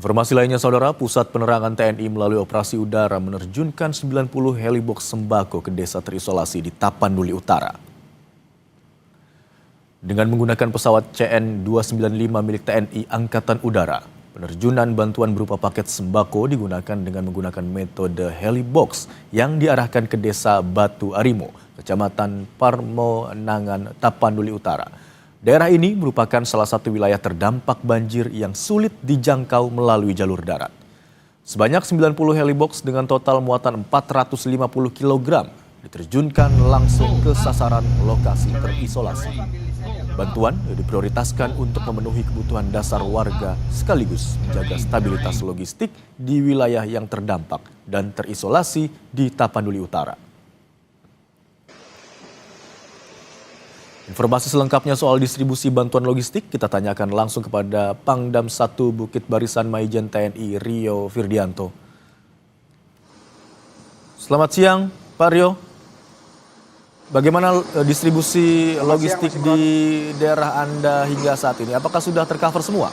Informasi lainnya, Saudara, Pusat Penerangan TNI melalui operasi udara menerjunkan 90 helibox sembako ke desa terisolasi di Tapanuli Utara. Dengan menggunakan pesawat CN-295 milik TNI Angkatan Udara, penerjunan bantuan berupa paket sembako digunakan dengan menggunakan metode helibox yang diarahkan ke desa Batu Arimo, Kecamatan Parmonangan, Tapanuli Utara. Daerah ini merupakan salah satu wilayah terdampak banjir yang sulit dijangkau melalui jalur darat. Sebanyak 90 helibox dengan total muatan 450 kg diterjunkan langsung ke sasaran lokasi terisolasi. Bantuan diprioritaskan untuk memenuhi kebutuhan dasar warga sekaligus menjaga stabilitas logistik di wilayah yang terdampak dan terisolasi di Tapanuli Utara. Informasi selengkapnya soal distribusi bantuan logistik kita tanyakan langsung kepada Pangdam 1 Bukit Barisan Maijen TNI Rio Firdianto. Selamat siang Pak Rio. Bagaimana distribusi logistik di daerah Anda hingga saat ini? Apakah sudah tercover semua?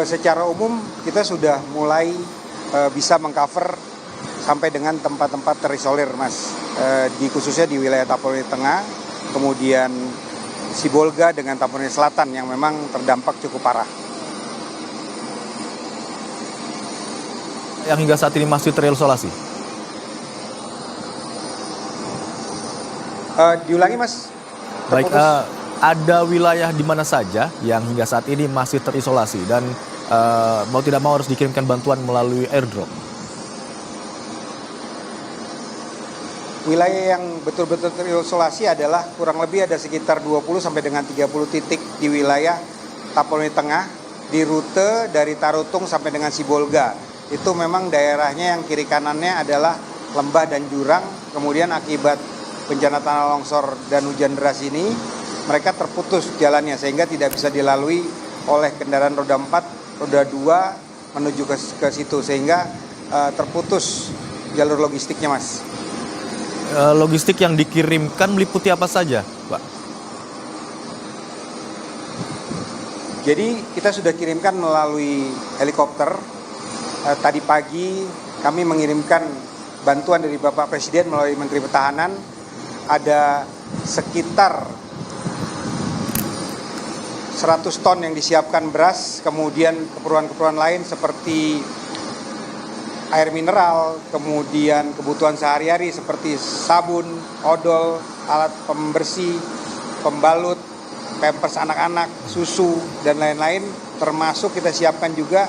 Secara umum kita sudah mulai bisa mengcover sampai dengan tempat-tempat terisolir, Mas. Khususnya di wilayah Tapanuli Tengah, kemudian Sibolga dengan Tapanuli Selatan yang memang terdampak cukup parah. Yang hingga saat ini masih terisolasi? Diulangi, Mas. Baik, ada wilayah di mana saja yang hingga saat ini masih terisolasi dan mau tidak mau harus dikirimkan bantuan melalui airdrop? Wilayah yang betul-betul terisolasi adalah kurang lebih ada sekitar 20 sampai dengan 30 titik di wilayah Tapanuli Tengah di rute dari Tarutung sampai dengan Sibolga. Itu memang daerahnya yang kiri kanannya adalah lembah dan jurang. Kemudian akibat bencana tanah longsor dan hujan deras ini mereka terputus jalannya sehingga tidak bisa dilalui oleh kendaraan roda 4, roda 2 menuju ke situ sehingga terputus jalur logistiknya, Mas. Logistik yang dikirimkan meliputi apa saja, Pak? Jadi kita sudah kirimkan melalui helikopter. Tadi pagi kami mengirimkan bantuan dari Bapak Presiden melalui Menteri Pertahanan. Ada sekitar 100 ton yang disiapkan beras, kemudian keperluan-keperluan lain seperti air mineral, kemudian kebutuhan sehari-hari seperti sabun, odol, alat pembersih, pembalut, pampers anak-anak, susu, dan lain-lain. Termasuk kita siapkan juga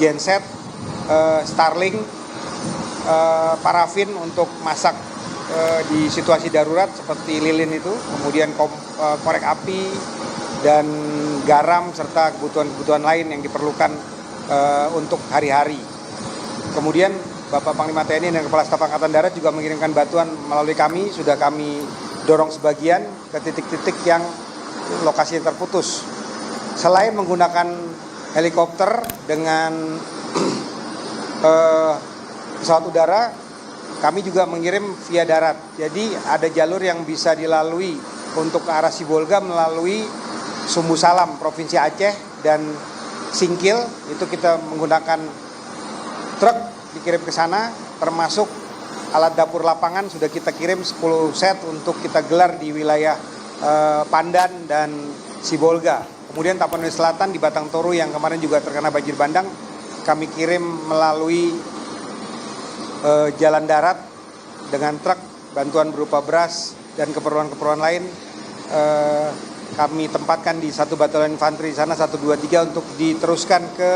genset, Starlink, parafin untuk masak di situasi darurat seperti lilin itu, kemudian korek api, dan garam, serta kebutuhan-kebutuhan lain yang diperlukan untuk hari-hari. Kemudian Bapak Panglima TNI dan Kepala Staf Angkatan Darat juga mengirimkan bantuan melalui kami, sudah kami dorong sebagian ke titik-titik yang lokasi yang terputus. Selain menggunakan helikopter dengan pesawat udara, kami juga mengirim via darat. Jadi ada jalur yang bisa dilalui untuk ke arah Sibolga melalui Sumbu Salam, Provinsi Aceh, dan Singkil. Itu kita menggunakan truk dikirim ke sana, termasuk alat dapur lapangan sudah kita kirim 10 set untuk kita gelar di wilayah Pandan dan Sibolga. Kemudian Tapanuli Selatan di Batang Toru yang kemarin juga terkena banjir bandang, kami kirim melalui jalan darat dengan truk bantuan berupa beras dan keperluan-keperluan lain. Kami tempatkan di 1 Batalion Infanteri di sana 123 untuk diteruskan ke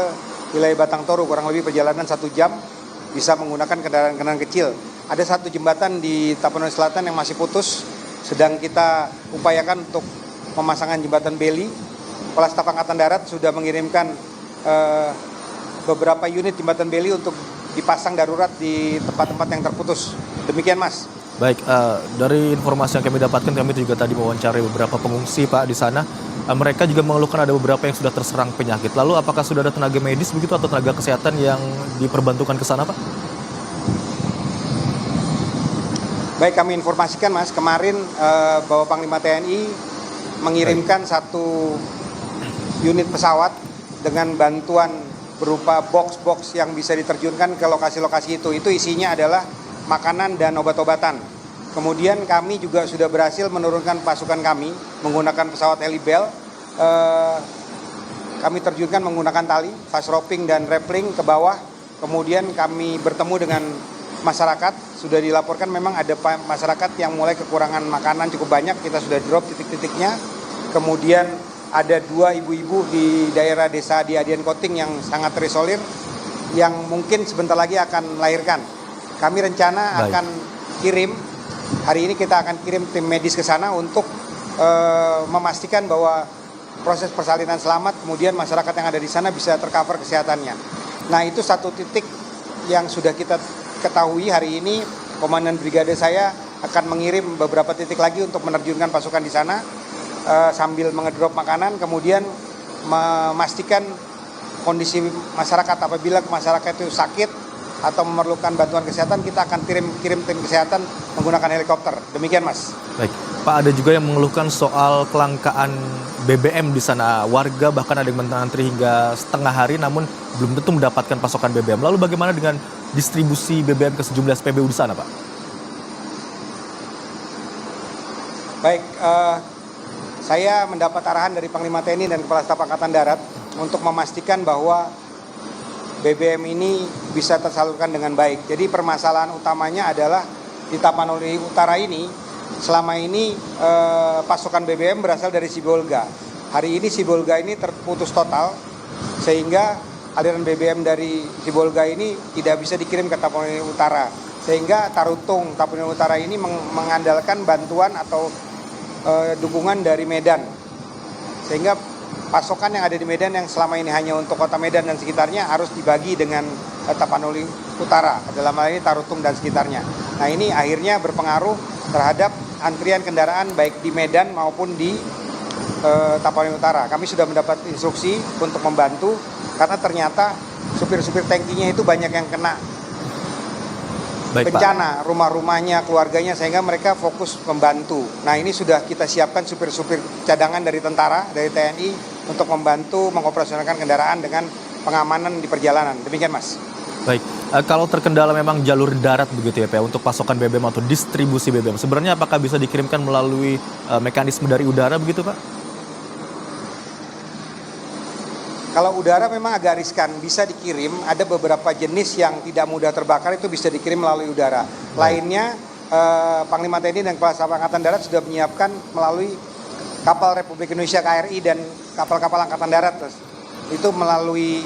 wilayah Batang Toru, kurang lebih perjalanan 1 jam, bisa menggunakan kendaraan-kendaraan kecil. Ada 1 jembatan di Tapanuli Selatan yang masih putus, sedang kita upayakan untuk pemasangan jembatan beli. Kepala Staf Angkatan Darat sudah mengirimkan beberapa unit jembatan beli untuk dipasang darurat di tempat-tempat yang terputus. Demikian, Mas. Baik, dari informasi yang kami dapatkan, kami juga tadi mewawancarai beberapa pengungsi, Pak, di sana. Mereka juga mengeluhkan ada beberapa yang sudah terserang penyakit. Lalu apakah sudah ada tenaga medis begitu atau tenaga kesehatan yang diperbantukan ke sana, Pak? Baik, kami informasikan, Mas, kemarin Bapak Panglima TNI mengirimkan satu unit pesawat dengan bantuan berupa box-box yang bisa diterjunkan ke lokasi-lokasi itu. Itu isinya adalah makanan dan obat-obatan. Kemudian kami juga sudah berhasil menurunkan pasukan kami menggunakan pesawat Helibel. Kami terjunkan menggunakan tali, fast roping dan rappelling ke bawah. Kemudian kami bertemu dengan masyarakat. Sudah dilaporkan memang ada masyarakat yang mulai kekurangan makanan cukup banyak. Kita sudah drop titik-titiknya. Kemudian ada 2 ibu-ibu di daerah desa di Adian Koting yang sangat terisolir, yang mungkin sebentar lagi akan melahirkan. Kami rencana akan kirim, hari ini kita akan kirim tim medis ke sana untuk memastikan bahwa proses persalinan selamat, kemudian masyarakat yang ada di sana bisa tercover kesehatannya. Nah, itu satu titik yang sudah kita ketahui hari ini. Komandan brigade saya akan mengirim beberapa titik lagi untuk menerjunkan pasukan di sana sambil mengedrop makanan, kemudian memastikan kondisi masyarakat. Apabila masyarakat itu sakit atau memerlukan bantuan kesehatan, kita akan kirim tim kesehatan menggunakan helikopter. Demikian, Mas. Baik, Pak, ada juga yang mengeluhkan soal kelangkaan BBM di sana. Warga bahkan ada yang menantri hingga setengah hari namun belum tentu mendapatkan pasokan BBM. Lalu bagaimana dengan distribusi BBM ke sejumlah SPBU di sana, Pak? Baik, saya mendapat arahan dari Panglima TNI dan Kepala Staf Angkatan Darat untuk memastikan bahwa BBM ini bisa tersalurkan dengan baik. Jadi permasalahan utamanya adalah di Tapanuli Utara ini, selama ini pasokan BBM berasal dari Sibolga. Hari ini Sibolga ini terputus total, sehingga aliran BBM dari Sibolga ini tidak bisa dikirim ke Tapanuli Utara. Sehingga Tarutung, Tapanuli Utara ini mengandalkan bantuan atau dukungan dari Medan, sehingga pasokan yang ada di Medan yang selama ini hanya untuk kota Medan dan sekitarnya harus dibagi dengan Tapanuli Utara, dalam hal ini Tarutung dan sekitarnya. Nah, ini akhirnya berpengaruh terhadap antrian kendaraan baik di Medan maupun di Tapanuli Utara. Kami sudah mendapat instruksi untuk membantu karena ternyata supir-supir tangkinya itu banyak yang kena bencana, rumah-rumahnya, keluarganya, sehingga mereka fokus membantu. Nah, ini sudah kita siapkan supir-supir cadangan dari tentara, dari TNI untuk membantu mengoperasionalkan kendaraan dengan pengamanan di perjalanan. Demikian, Mas. Baik, kalau terkendala memang jalur darat begitu ya Pak, untuk pasokan BBM atau distribusi BBM, sebenarnya apakah bisa dikirimkan melalui mekanisme dari udara begitu, Pak? Kalau udara memang agak riskan, bisa dikirim. Ada beberapa jenis yang tidak mudah terbakar, itu bisa dikirim melalui udara. Lainnya, Panglima TNI dan Kepala Staf Angkatan Darat sudah menyiapkan melalui kapal Republik Indonesia KRI dan kapal-kapal Angkatan Darat. Itu melalui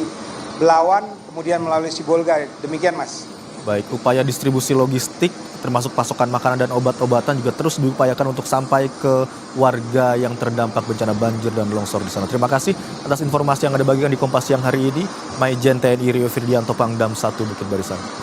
Belawan, kemudian melalui Sibolga. Demikian, Mas. Baik, upaya distribusi logistik termasuk pasokan makanan dan obat-obatan juga terus diupayakan untuk sampai ke warga yang terdampak bencana banjir dan longsor di sana. Terima kasih atas informasi yang Anda bagikan di Kompas Siang hari ini. Maijen TNI Rio Firdianto Pangdam 1 Bukit Barisan.